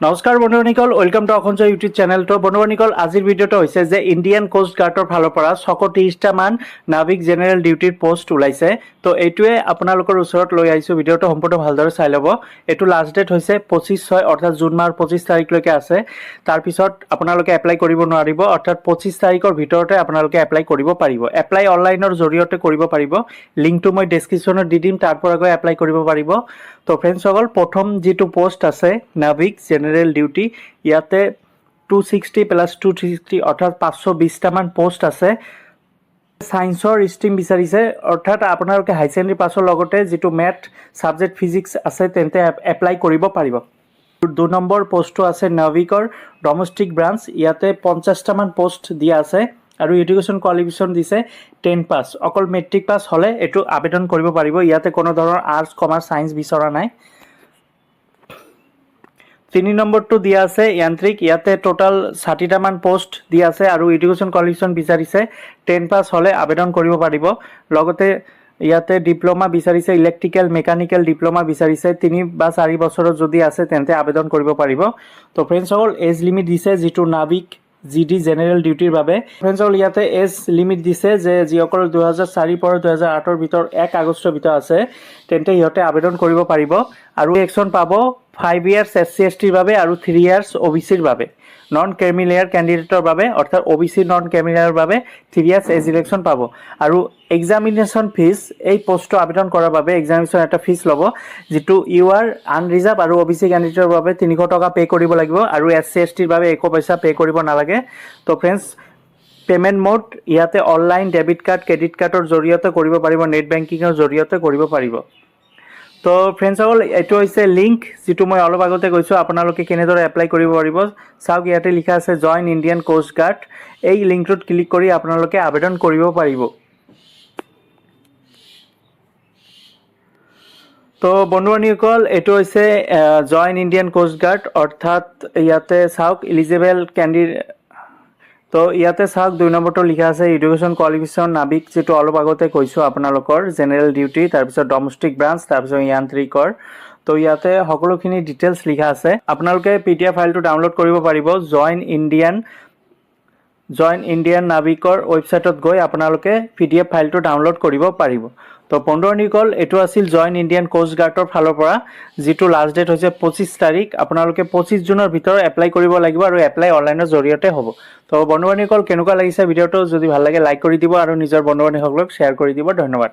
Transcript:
নমস্কাৰ বন্ধুসকল, welcome to অসঞ্চয় YouTube channel. তো বন্ধুসকল, আজিৰ ভিডিঅ'টো হৈছে যে ইণ্ডিয়ান কোষ্ট গাৰ্ডৰ ফালৰ পৰা 630টা মান নাভিক জেনেৰেল ডিউটিৰ পোষ্ট ওলাইছে। তো এইটোৱে আপোনালোকৰ ওচৰত লৈ আহিছোঁ। ভিডিঅ'টো সম্পূৰ্ণ ভালদৰে চাই ল'ব। এইটো লাষ্ট ডেট হৈছে 25/6 অৰ্থাৎ জুন মাহৰ 25 তাৰিখলৈকে আছে। তাৰপিছত আপোনালোকে এপ্লাই কৰিব নোৱাৰিব, অৰ্থাৎ 25 তাৰিখৰ ভিতৰতে আপোনালোকে এপ্লাই কৰিব পাৰিব। এপ্লাই অনলাইনৰ জৰিয়তে কৰিব পাৰিব। লিংকটো মই ডেছক্ৰিপশ্যনত দি দিম, তাৰ পৰা গৈ এপ্লাই কৰিব পাৰিব। তো ফ্ৰেণ্ডসকল, প্ৰথম যিটো পোষ্ট আছে নাভিক জেনেৰেল ডিউটি, ইয়াতে 260 + 260 অৰ্থাৎ 520টা মান পোষ্ট আছে। সায়েন্সৰ ষ্ট্ৰীম বিচাৰিছে, অৰ্থাৎ আপোনালোকে হাই ছেকেণ্ডেৰী পাছৰ লগতে যিটো মেথ ছাবজেক্ট ফিজিক্স আছে তেন্তে এপ্লাই কৰিব পাৰিব। 2 নম্বৰ পোষ্টটো আছে নাভিকৰ ডমেষ্টিক ব্ৰাঞ্চ। ইয়াতে 50টা মান পোষ্ট দিয়া আছে আৰু এডুকেশ্যন কোৱালিফিকেশ্যন দিছে 10 পাছ। অকল মেট্ৰিক পাছ হ'লে এইটো আবেদন কৰিব পাৰিব। ইয়াতে কোনো ধৰণৰ আৰ্টছ, কমাৰ্চ, ছায়েন্স বিচৰা নাই। 3 নম্বৰটো দিয়া আছে যান্ত্ৰিক। ইয়াতে টোটাল 60টা মান পোষ্ট দিয়া আছে আৰু এডুকেশ্যন কোৱালিফিকেশ্যন বিচাৰিছে 10 পাছ হ'লে আবেদন কৰিব পাৰিব। লগতে ইয়াতে ডিপ্ল'মা বিচাৰিছে, ইলেক্ট্ৰিকেল মেকানিকেল ডিপ্ল'মা বিচাৰিছে। 3 বা 4 বছৰত যদি আছে তেন্তে আবেদন কৰিব পাৰিব। তো ফ্ৰেণ্ডসকল, এজ লিমিট দিছে যিটো নাভিক জিডি জেনেৰেল ডিউটিৰ বাবে। ফ্ৰেণ্ডসকল, ইয়াতে এজ লিমিট দিছে যে যিসকল 2004 পৰা 2008ৰ ভিতৰত 1 আগষ্টৰ ভিতৰত আছে তেন্তে সিহঁতে আবেদন কৰিব পাৰিব। আৰু একশ্যন পাব 5 ইয়াৰ্ছ SC/STৰ বাবে আৰু 3 ইয়াৰ্ছ OBCৰ বাবে। নন ক্ৰিমিলেয়াৰ কেণ্ডিডেটৰ বাবে, অৰ্থাৎ OBC নন ক্ৰিমিলেয়াৰ বাবে 3 ইয়াৰ্ছ এজ ইলেকশ্যন পাব। আৰু এক্সামিনেশ্যন ফিজ, এই পোষ্টটো আবেদন কৰাৰ বাবে এক্সামিনেশ্যন এটা ফিজ ল'ব, যিটো UR আনৰিজাৰ্ভ আৰু OBC কেণ্ডিডেটৰ বাবে 300 টকা পে' কৰিব লাগিব আৰু SC/STৰ বাবে 1 পইচা পে' কৰিব নালাগে। তো ফ্ৰেণ্ডছ, পে'মেণ্ট মোড ইয়াতে অনলাইন ডেবিট কাৰ্ড, ক্ৰেডিট কাৰ্ডৰ জৰিয়তে কৰিব পাৰিব, নেট বেংকিঙৰ জৰিয়তে কৰিব পাৰিব। তো ফ্ৰেণ্ডসকল, এইটো হৈছে লিংক যিটো মই অলপ আগতে কৈছোঁ আপোনালোকে কেনেদৰে এপ্লাই কৰিব পাৰিব। চাওক, ইয়াতে লিখা আছে জইন ইণ্ডিয়ান কোষ্ট গাৰ্ড। এই লিংকটোত ক্লিক কৰি আপোনালোকে আবেদন কৰিব পাৰিব। তো বন্ধুসকল, এইটো হৈছে জইন ইণ্ডিয়ান কোষ্ট গাৰ্ড, অৰ্থাৎ ইয়াতে চাওক ইলিজিবল কেণ্ডিডেট। তো ইয়াতে চাওক 2 নম্বৰটো লিখা আছে এডুকেশ্যন কোৱালিফিকেশ্যন নাভিক, যিটো অলপ আগতে কৈছোঁ আপোনালোকৰ জেনেৰেল ডিউটি, তাৰপিছত ডমেষ্টিক ব্ৰাঞ্চ, তাৰপিছত যান্ত্ৰিকৰ। তো ইয়াতে সকলোখিনি ডিটেইলছ লিখা আছে। আপোনালোকে PDF ফাইলটো ডাউনলোড কৰিব পাৰিব। জইন ইণ্ডিয়ান নাভিকৰ ৱেবছাইটত গৈ আপোনালোকে PDF ফাইলটো ডাউনলোড কৰিব পাৰিব। তো বন্ধুসকল, এইটো আছিল জইন ইণ্ডিয়ান কোষ্ট গাৰ্ডৰ ফালৰ পৰা, যিটো লাষ্ট ডেট হৈছে 25 তাৰিখ। আপোনালোকে 25 জুনৰ ভিতৰত এপ্লাই কৰিব লাগিব আৰু এপ্লাই অনলাইনৰ জৰিয়তে হ'ব। তো বন্ধুসকল, কেনেকুৱা লাগিছে ভিডিঅ'টো? যদি ভাল লাগে লাইক কৰি দিব আৰু নিজৰ বন্ধু বান্ধৱীসকলক শ্বেয়াৰ কৰি দিব। ধন্যবাদ।